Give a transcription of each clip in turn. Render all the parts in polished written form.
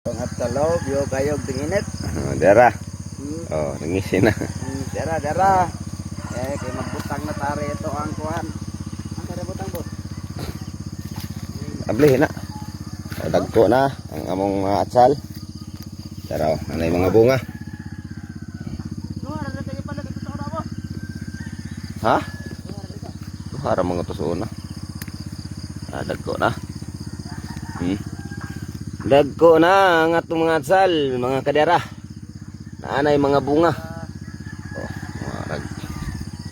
At talaw, biyo kayog tinginit. Dara. Oh, nangisin na. Dara. Kay magbutang na tari ito ang kuhan. Ang kada butang bot. Abli na. Dagko na ang among mga atsal. Dara, anay mga bunga. Ha? Para mga tuso na. Dagko na. Dagko na ang atong mga atsal, mga kadera. Naanay mga bunga. Oh,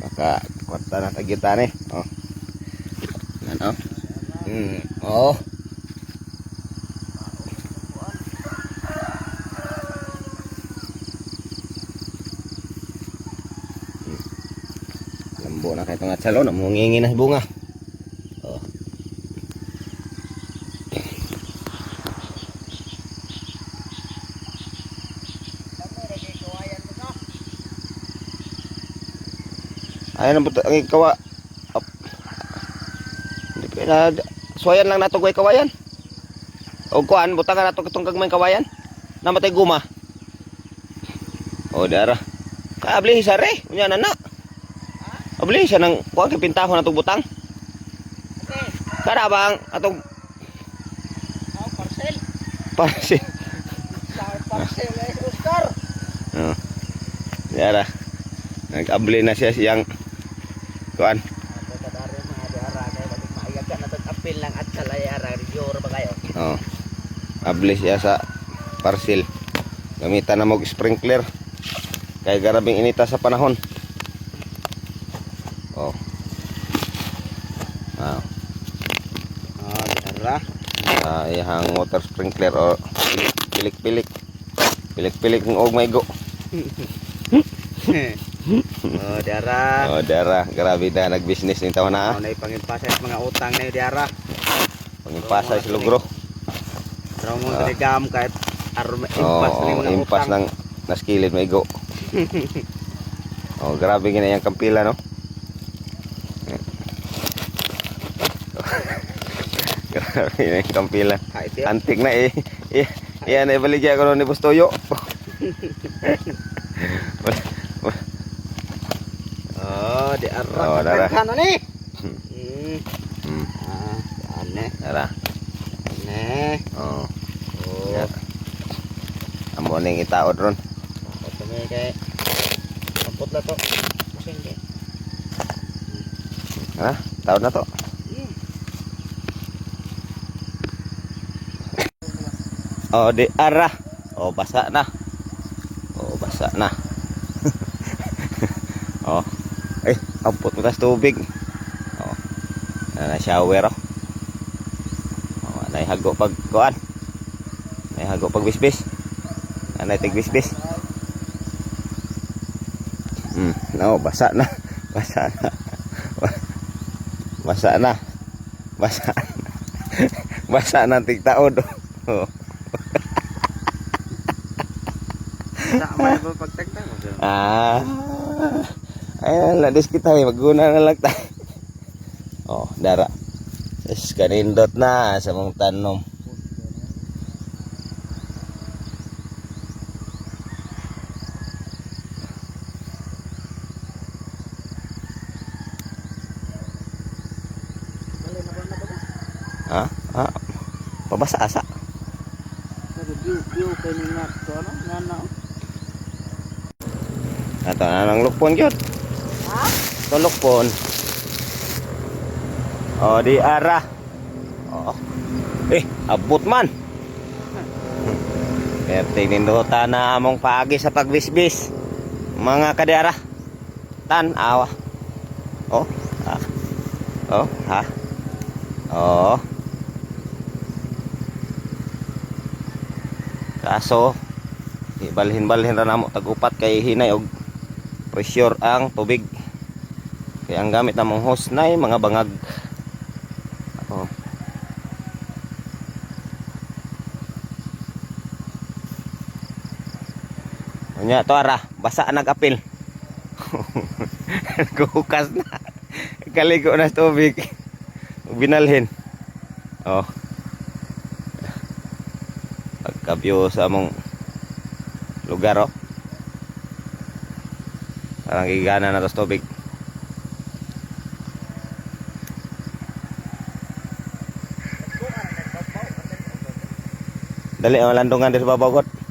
maka kwarta na tagita ni. Oh. Ano? Oh. Lambo na kay itong atsal, oh, namungingi na bunga. Oh. Ayan ang buto, ang kawa. Hindi pina, suwayan lang nato ko'y kawayan. O kuan, butangan nato itong kagmay kawayan. Namatay guma. O, dara. Kaabli siya re, unya na na. Abli siya ng kuan kay pintahon natong butang. Okay. Kada bang atong Parcel. parcel. Parcel ay Oscar. Oh. Dara. Nag-abli na siya siyang kuan. Kadari mga diara kay batik maayag ka na apil lang at kalayara reviewer ba kayo? Oh. Abli siya sa parcel. Gamitan na mo sprinkler. Kay garabing inita sa panahon. Oh. Wow. Diara. Ihang water sprinkler o pilik-pilik. Pilik-pilik ng og maygo. Diara. Oh, dara, grabe na nag-business ni taon na. Nay pangimpasa sa mga utang na diara. Pangimpasa sa lugro. Pero mo tinigam kahit impas Oh, na mga impas utang. ng naskilid maygo. Oh, grabe gina yang kampila no. Grabe na yung kampila. Antik na eh. Iyan ay baligya ko ni Bustoyo. Diara. Oh, dara. Kana ni. Ane. Dara. Ne. Oh. Oh. Amo ning itaod ron. Kami kay ampot na to. Masing kay. Ha? Taod na to. Oh, di ara. Oh, basa na. Oh, basa na. Oh. Ampot mo tas tubig. Oh. Na shower oh. Oh, nay hago pag kuan. Nay hago pag bisbis. Anay tig bisbis. No, basa na. Basa na. Basa na. Basa na. Basa na tigtaod. Oh. Sama ba pagtagtag mo? Ayan, ladis kita maguna na lang tayo. Oh, dara. Is kanindot na sa mong tanom. Ha? Pabasa asa. Nag-view kay ni nga to ano? Nana. Ato na ng lukpon gyud. Ha? To lukpon. Oh, di ara. Oh. Abot man. Kaya tinindota na among paagi sa pagbisbis. Mga kadera. Tan-awa. Oh. Ha. Oh, ha. Oh. Kaso ibalhin-balhin ra namo tag-upat kay hinay og pressure ang tubig. Kaya ang gamit namong hose nay mga bangag. Oh. Unya to ara, basa nag-apil. Kuhukas na. Kaligo na sa tubig. Binalhin. Oh. Kapyo sa among lugar oh. Parang gigana na tas tubig. Dali ang landungan di sa babaw kot.